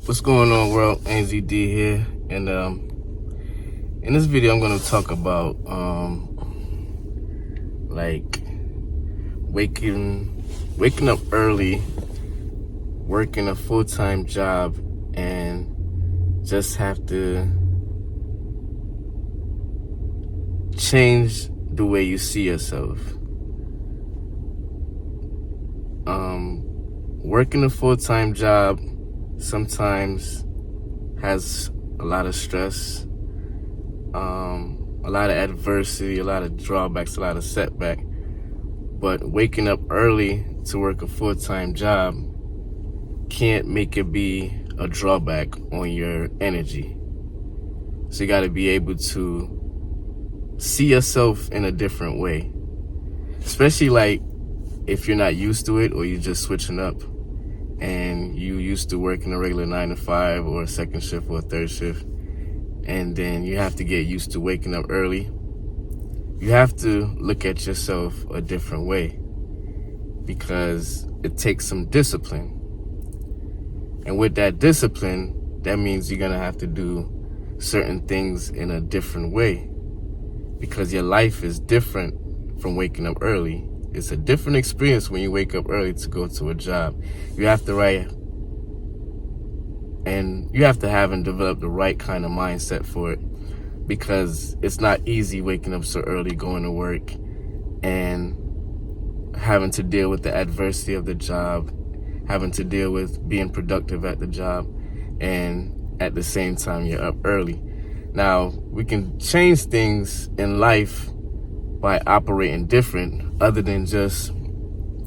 What's going on, world? AnsleyD here, and in this video I'm going to talk about like waking up early, working a full-time job, and just have to change the way you see yourself. Working a full-time job sometimes has a lot of stress, a lot of adversity, a lot of drawbacks, a lot of setback. But waking up early to work a full-time job can't make it be a drawback on your energy. So you got to be able to see yourself in a different way, especially like if you're not used to it or you're just switching up and you used to working a regular 9 to 5 or a second shift or a third shift, and then you have to get used to waking up early. You have to look at yourself a different way because it takes some discipline. And with that discipline, that means you're gonna have to do certain things in a different way because your life is different from waking up early. It's a different experience when you wake up early to go to a job. You have to have and develop the right kind of mindset for it, because it's not easy waking up so early, going to work, and having to deal with the adversity of the job, having to deal with being productive at the job, and at the same time you're up early. Now, we can change things in life by operating different, other than just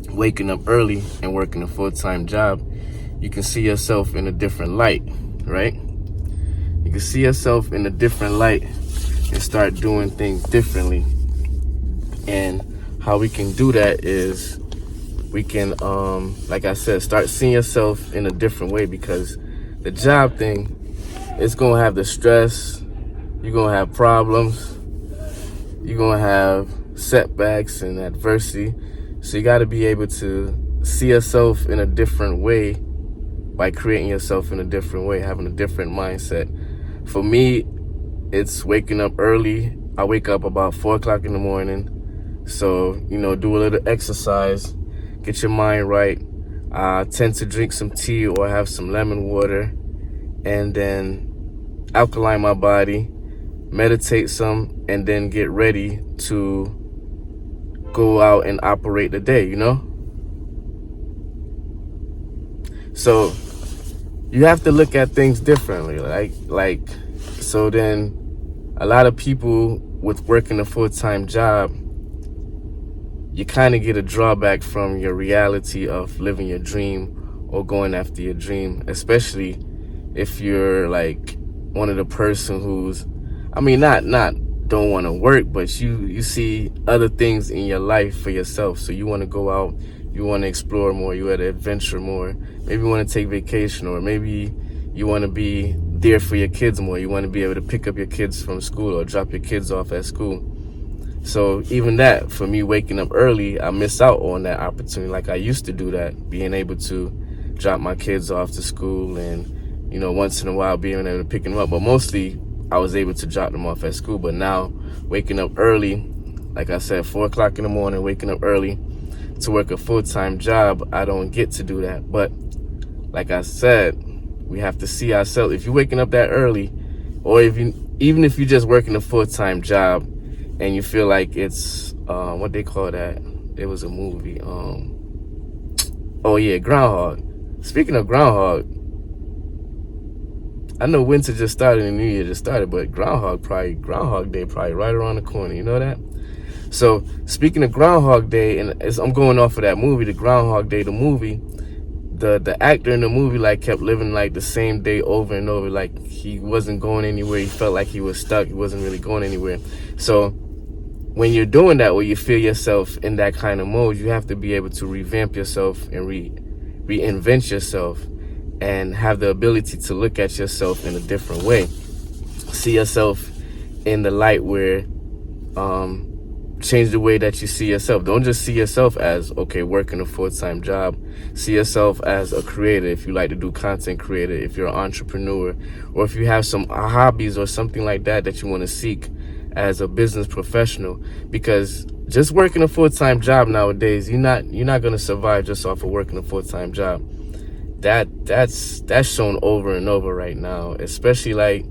waking up early and working a full-time job. You can see yourself in a different light, right? You can see yourself in a different light and start doing things differently. And how we can do that is we can, like I said, start seeing yourself in a different way, because the job thing, it's gonna have the stress, you're gonna have problems, you're gonna have setbacks and adversity. So you gotta be able to see yourself in a different way by creating yourself in a different way, having a different mindset. For me, it's waking up early. I wake up about 4 o'clock in the morning. So, do a little exercise, get your mind right. I tend to drink some tea or have some lemon water, and then alkaline my body, meditate some, and then get ready to go out and operate the day, So you have to look at things differently. So then a lot of people with working a full-time job, you kind of get a drawback from your reality of living your dream or going after your dream, especially if you're like one of the person who's, not don't want to work, but you see other things in your life for yourself. So you want to go out, you want to explore more, you want to adventure more, maybe you want to take vacation, or maybe you want to be there for your kids more. You want to be able to pick up your kids from school or drop your kids off at school. So even that, for me, waking up early, I miss out on that opportunity. Like I used to do that, being able to drop my kids off to school and, once in a while being able to pick them up. But mostly I was able to drop them off at school. But now waking up early, like I said, 4 o'clock in the morning, waking up early to work a full-time job, I don't get to do that. But like I said, we have to see ourselves. If you're waking up that early, or even if you're just working a full-time job and you feel like it's, what they call that? It was a movie. Groundhog. Speaking of Groundhog, I know winter just started and New Year just started, but Groundhog Day probably right around the corner. You know that? So speaking of Groundhog Day, and as I'm going off of that movie, the Groundhog Day, the movie, the actor in the movie kept living the same day over and over. Like he wasn't going anywhere. He felt like he was stuck. He wasn't really going anywhere. So when you're doing that, or you feel yourself in that kind of mode, you have to be able to revamp yourself and reinvent yourself, and have the ability to look at yourself in a different way. See yourself in the light where change the way that you see yourself. Don't just see yourself as, okay, working a full-time job. See yourself as a creator. If you like to do content creator, if you're an entrepreneur, or if you have some hobbies or something like that that you want to seek as a business professional. Because just working a full-time job nowadays, you're not going to survive just off of working a full-time job. That's shown over and over right now. Especially like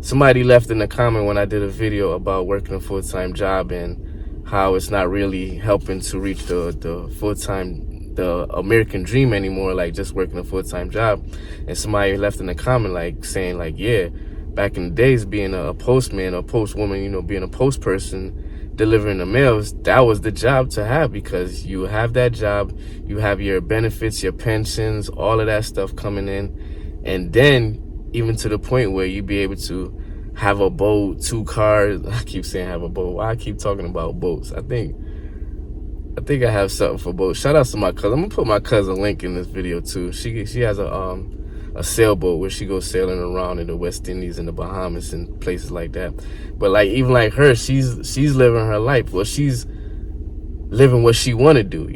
somebody left in the comment when I did a video about working a full-time job and how it's not really helping to reach the American dream anymore, like just working a full-time job. And somebody left in the comment like saying like, yeah, back in the days being a postman or postwoman, being a post person, delivering the mails, that was the job to have, because you have that job, you have your benefits, your pensions, all of that stuff coming in. And then even to the point where you be able to have a boat, 2 cars. I keep saying have a boat. Why I keep talking about boats? I think I have something for boats. Shout out to my cousin. I'm gonna put my cousin link in this video too. She has a sailboat where she goes sailing around in the West Indies and the Bahamas and places like that. But like even like her, she's living her life. Well, she's living what she want to do.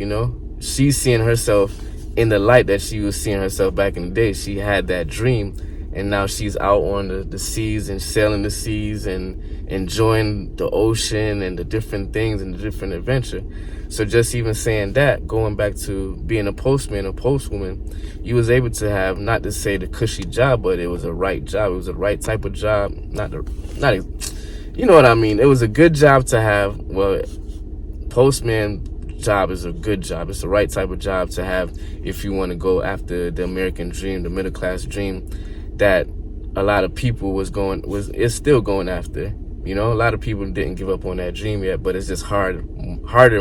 She's seeing herself in the light that she was seeing herself back in the day. She had that dream. And now she's out on the seas and sailing the seas and enjoying the ocean and the different things and the different adventure. So just even saying that, going back to being a postman or postwoman, you was able to have, not to say the cushy job, but it was a right job. It was the right type of job. You know what I mean? It was a good job to have. Well, postman job is a good job. It's the right type of job to have if you want to go after the American dream, the middle class dream that a lot of people is still going after. A lot of people didn't give up on that dream yet, but it's just harder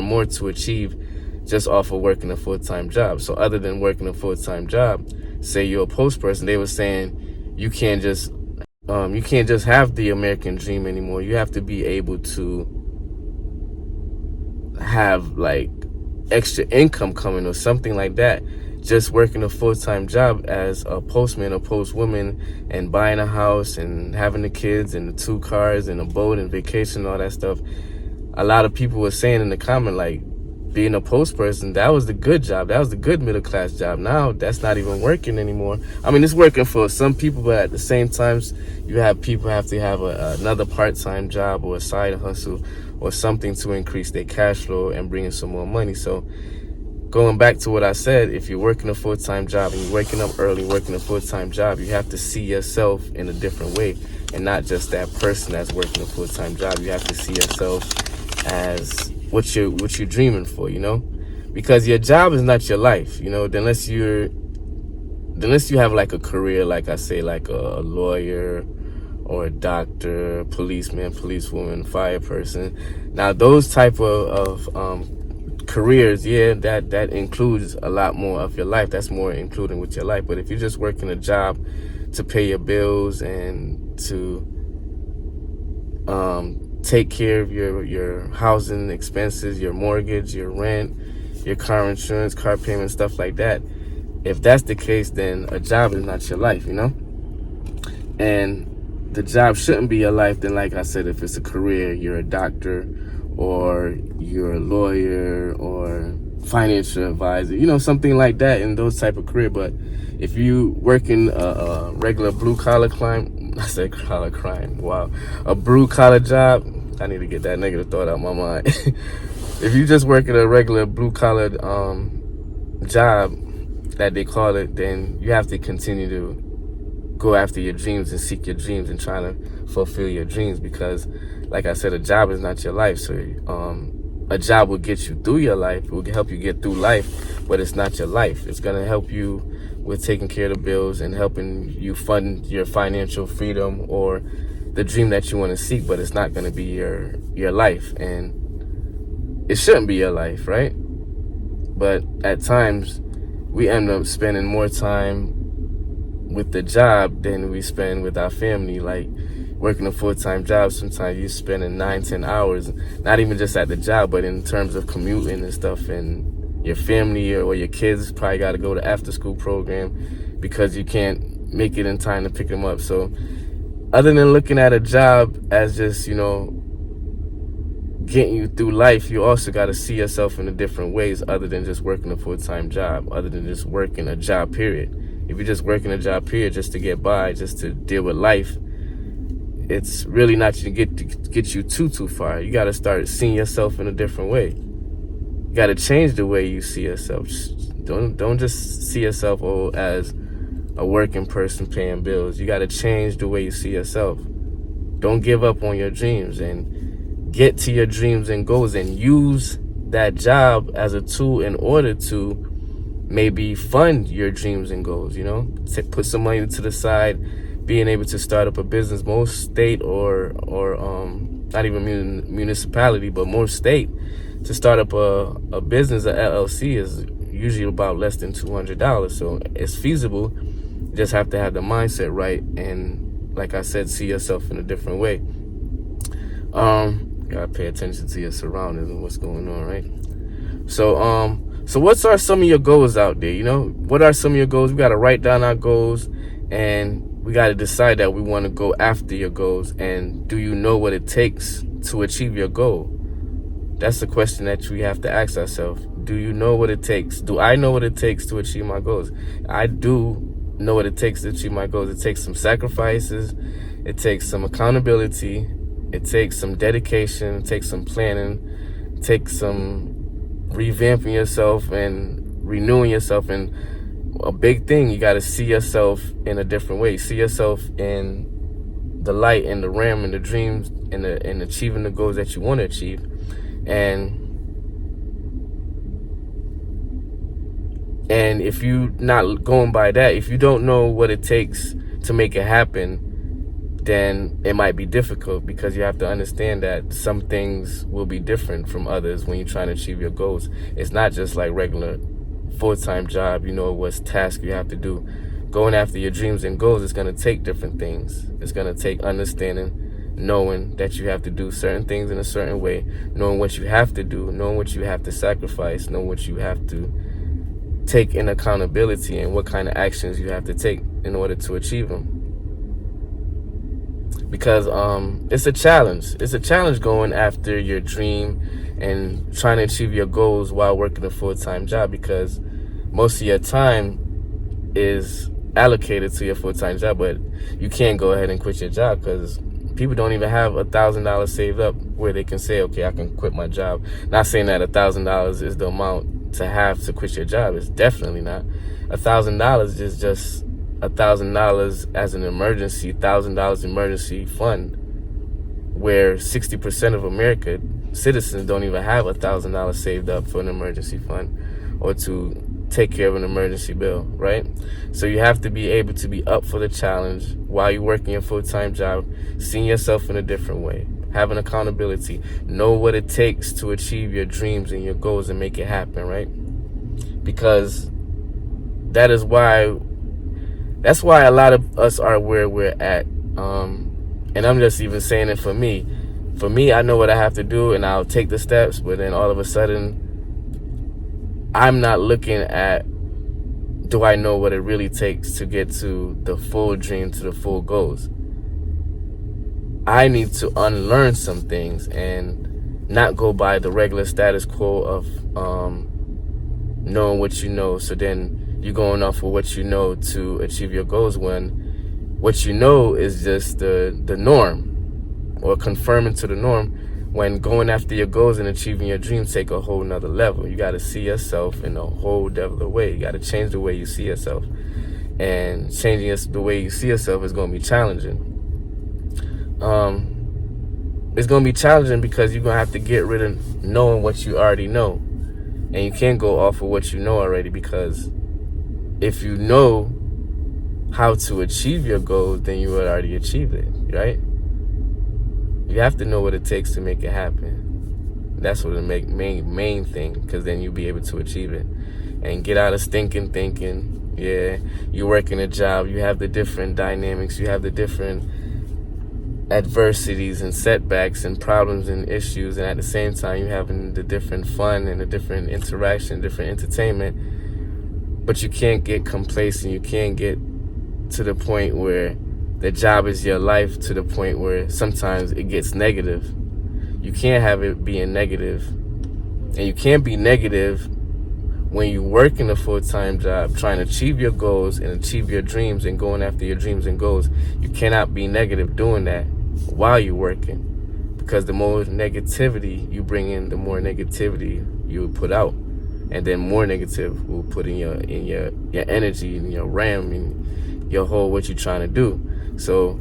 more to achieve just off of working a full-time job. So other than working a full-time job, say you're a post person, they were saying you can't just have the American dream anymore. You have to be able to have like extra income coming or something like that. Just working a full-time job as a postman or postwoman and buying a house and having the kids and the 2 cars and a boat and vacation and all that stuff. A lot of people were saying in the comment, like, being a post person, that was the good job. That was the good middle class job. Now that's not even working anymore. I mean, it's working for some people, but at the same time, you have people have to have another part-time job or a side hustle or something to increase their cash flow and bring in some more money. So going back to what I said, if you're working a full-time job and you're waking up early, working a full-time job, you have to see yourself in a different way and not just that person that's working a full-time job. You have to see yourself as what you're dreaming for, because your job is not your life, unless you have like a career, like I say, like a lawyer or a doctor, policeman, policewoman, fire person. Now those type of careers, yeah, that includes a lot more of your life. That's more including with your life. But if you're just working a job to pay your bills and to take care of your housing expenses, your mortgage, your rent, your car insurance, car payment, stuff like that, if that's the case, then a job is not your life, and the job shouldn't be your life. Then, like I said, if it's a career, you're a doctor or you're a lawyer or financial advisor, something like that in those type of career. But if you work in a regular blue collar crime, I said collar crime, wow, a blue collar job, I need to get that negative thought out of my mind. If you just work at a regular blue collar job that they call it, then you have to continue to go after your dreams and seek your dreams and try to fulfill your dreams, because like I said, a job is not your life. So a job will get you through your life, it will help you get through life, but it's not your life. It's going to help you with taking care of the bills and helping you fund your financial freedom or the dream that you want to seek, but it's not going to be your life, and it shouldn't be your life, right? But at times we end up spending more time with the job than we spend with our family. Like working a full-time job, sometimes you spending 9-10 hours, not even just at the job, but in terms of commuting and stuff, and your family or your kids probably got to go to after-school program because you can't make it in time to pick them up. So other than looking at a job as just, getting you through life, you also got to see yourself in a different ways other than just working a full-time job, other than just working a job period. If you're just working a job period just to get by, just to deal with life, it's really not to get you too far. You got to start seeing yourself in a different way. You got to change the way you see yourself. Don't just see yourself as a working person paying bills. You got to change the way you see yourself. Don't give up on your dreams, and get to your dreams and goals, and use that job as a tool in order to maybe fund your dreams and goals, put some money to the side, being able to start up a business. Most state or not even municipality, but most state, to start up a business, a LLC, is usually about less than $200. So it's feasible. You just have to have the mindset right, and like I said, see yourself in a different way. Gotta pay attention to your surroundings and what's going on, right? So what are some of your goals out there? What are some of your goals? We got to write down our goals, and we got to decide that we want to go after your goals. And do you know what it takes to achieve your goal? That's the question that we have to ask ourselves. Do you know what it takes? Do I know what it takes to achieve my goals? I do know what it takes to achieve my goals. It takes some sacrifices. It takes some accountability. It takes some dedication. It takes some planning. It takes some revamping yourself and renewing yourself. And a big thing, you got to see yourself in a different way. See yourself in the light and the realm and the dreams and achieving the goals that you want to achieve. And if you're not going by that, if you don't know what it takes to make it happen, then it might be difficult, because you have to understand that some things will be different from others when you're trying to achieve your goals. It's not just like regular full-time job, what's task you have to do. Going after your dreams and goals is going to take different things. It's going to take understanding, knowing that you have to do certain things in a certain way, knowing what you have to do, knowing what you have to sacrifice, knowing what you have to take in accountability, and what kind of actions you have to take in order to achieve them. Because it's a challenge. It's a challenge going after your dream and trying to achieve your goals while working a full-time job, because most of your time is allocated to your full-time job. But you can't go ahead and quit your job, because people don't even have $1,000 saved up where they can say, okay, I can quit my job. Not saying that $1,000 is the amount to have to quit your job. It's definitely not. $1,000 is just $1,000 as an emergency, $1,000 emergency fund, where 60% of America citizens don't even have $1,000 saved up for an emergency fund or to take care of an emergency bill, right? So you have to be able to be up for the challenge while you're working your full-time job, seeing yourself in a different way, having accountability, know what it takes to achieve your dreams and your goals and make it happen, right? Because that's why a lot of us are where we're at. And I'm just even saying it for me. For me, I know what I have to do, and I'll take the steps, but then all of a sudden, I'm not looking at, do I know what it really takes to get to the full dream, to the full goals? I need to unlearn some things and not go by the regular status quo of knowing what you know. So then you're going off of what you know to achieve your goals, when what you know is just the norm, or confirming to the norm, when going after your goals and achieving your dreams take a whole nother level. You got to see yourself in a whole other way. You got to change the way you see yourself. And changing the way you see yourself is going to be challenging. It's going to be challenging because you're going to have to get rid of knowing what you already know. And you can't go off of what you know already, because if you know how to achieve your goals, then you would already achieve it, right? You have to know what it takes to make it happen. That's what the main thing, because then you'll be able to achieve it. And get out of stinking thinking. Yeah, you're working a job, you have the different dynamics, you have the different adversities and setbacks and problems and issues, and at the same time you're having the different fun and the different interaction, different entertainment. But you can't get complacent. You can't get to the point where the job is your life, to the point where sometimes it gets negative. you can't have it being negative. And you can't be negative when you work in a full-time job, trying to achieve your goals and achieve your dreams and going after your dreams and goals. You cannot be negative doing that while you're working, because the more negativity you bring in, the more negativity you will put out, and then more negative will put in your energy and your RAM and your whole what you're trying to do. So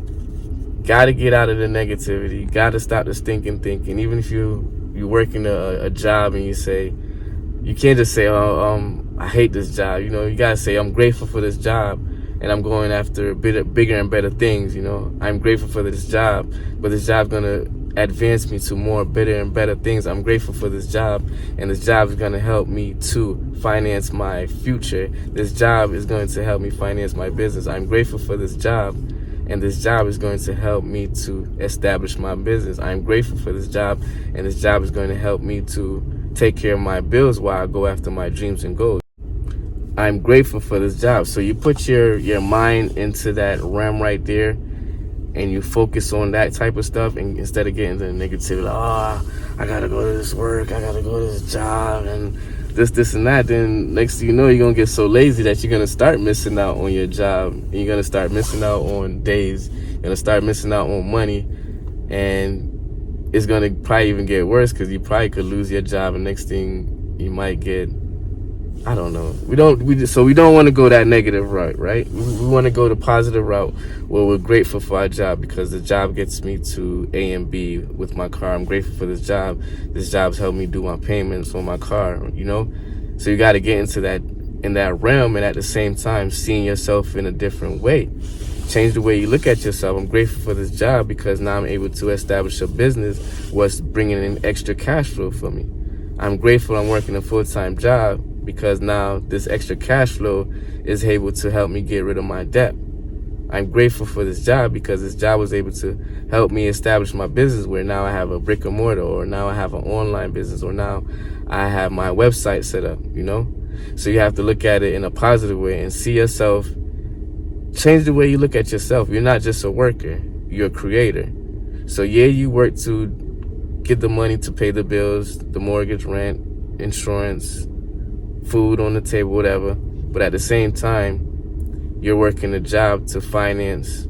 gotta get out of the negativity, gotta stop the stinking thinking. Even if you working a job and you say, you can't just say, I hate this job. You know, you gotta say, I'm grateful for this job, and I'm going after bigger and better things. You know, I'm grateful for this job, but this job's gonna advance me to more bigger and better things. I'm grateful for this job, and this job is gonna help me to finance my future. This job is going to help me finance my business. I'm grateful for this job, and this job is going to help me to establish my business. I'm grateful for this job, and this job is going to help me to take care of my bills while I go after my dreams and goals. I'm grateful for this job. So you put your mind into that realm right there, and you focus on that type of stuff, and instead of getting into the negativity, like, I gotta go to this work, I gotta go to this job, and this and that, then next thing you know, you're gonna get so lazy that you're gonna start missing out on your job, and you're gonna start missing out on days, you're gonna start missing out on money, and it's gonna probably even get worse, because you probably could lose your job, and next thing you might get, I don't know. We don't want to go that negative route, right? We want to go the positive route where we're grateful for our job, because the job gets me to A and B with my car. I'm grateful for this job. This job's helped me do my payments on my car, you know? So you got to get into that realm, and at the same time, seeing yourself in a different way. Change the way you look at yourself. I'm grateful for this job because now I'm able to establish a business what's bringing in extra cash flow for me. I'm grateful I'm working a full-time job because now this extra cash flow is able to help me get rid of my debt. I'm grateful for this job because this job was able to help me establish my business, where now I have a brick and mortar, or now I have an online business, or now I have my website set up, you know? So you have to look at it in a positive way and see yourself. Change the way you look at yourself. You're not just a worker, you're a creator. So yeah, you work to get the money to pay the bills, the mortgage, rent, insurance, food on the table, whatever. But at the same time, you're working a job to finance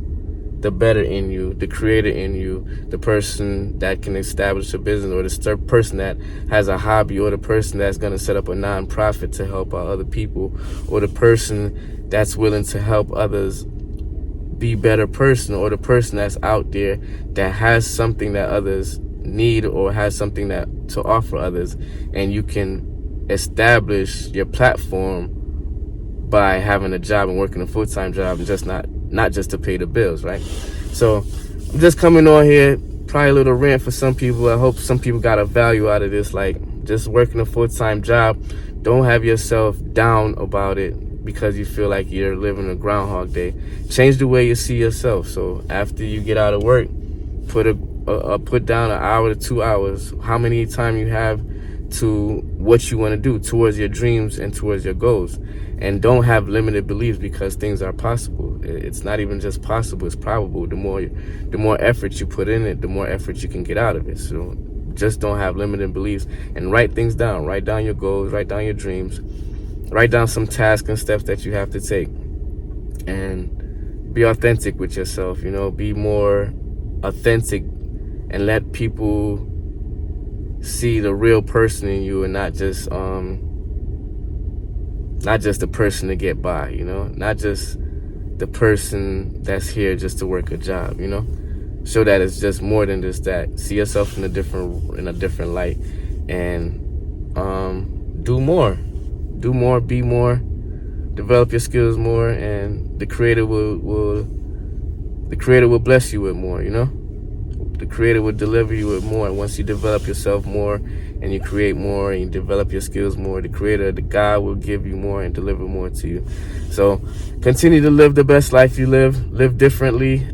the better in you, the creator in you, the person that can establish a business, or the person that has a hobby, or the person that's going to set up a nonprofit to help out other people, or the person that's willing to help others be better person, or the person that's out there that has something that others need, or has something that to offer others, and you can establish your platform by having a job and working a full-time job, and just not just to pay the bills, right? So I'm just coming on here, probably a little rant for some people. I hope some people got a value out of this. Like, just working a full-time job, don't have yourself down about it because you feel like you're living a Groundhog Day. Change the way you see yourself. So after you get out of work, put down an hour to 2 hours, how many time you have to what you want to do towards your dreams and towards your goals. And don't have limited beliefs, because things are possible. It's not even just possible, it's probable. The more effort you put in it, the more effort you can get out of it. So just don't have limited beliefs, and write things down. Write down your goals, write down your dreams, write down some tasks and steps that you have to take, and be authentic with yourself. You know, be more authentic, and let people see the real person in you, and not just the person to get by, you know, not just the person that's here just to work a job, you know. Show that it's just more than just that. See yourself in a different light, and do more, be more, develop your skills more, and the creator will bless you with more, you know. The creator will deliver you with more. Once you develop yourself more, and you create more, and you develop your skills more, the creator, the God, will give you more and deliver more to you. So continue to live the best life you live differently,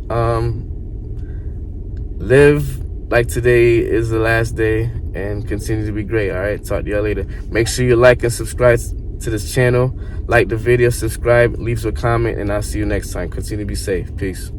live like today is the last day, and continue to be great. All right, talk to y'all later. Make sure you like and subscribe to this channel. Like the video, subscribe, leave a comment, and I'll see you next time. Continue to be safe. Peace.